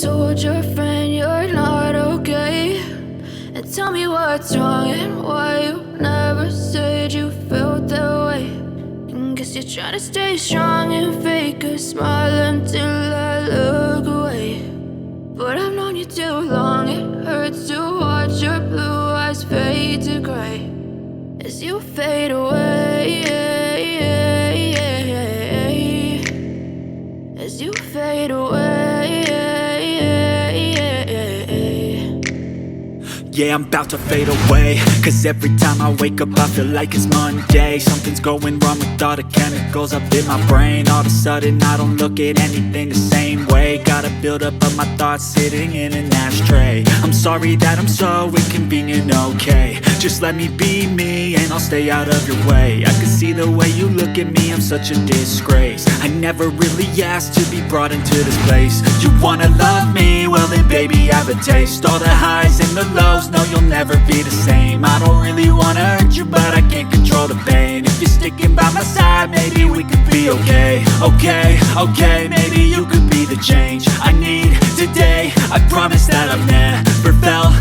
told your friend you're not okay? And tell me what's wrong and why you never said you felt that way. And guess you're trying to stay strong and fake a smile until I look away. But I've known you too long, it hurts to watch your blue eyes fade to gray as you fade away, as you fade away. Yeah, I'm about to fade away, cause every time I wake up I feel like it's Monday. Something's going wrong with all the chemicals up in my brain. All of a sudden I don't look at anything the same way. Got a buildup of my thoughts sitting in an ashtray. I'm sorry that I'm so inconvenient, okay? Just let me be me and I'll stay out of your way. I can see the way you look at me, I'm such a disgrace. I never really asked to be brought into this place. You wanna love me? Well then baby have a taste. All the highs and the lows, no you'll never be the same. I don't really wanna hurt you but I can't control the pain. If you're sticking by my side maybe we could be okay. Okay, maybe you could be the change I need today. I promise that I've never felt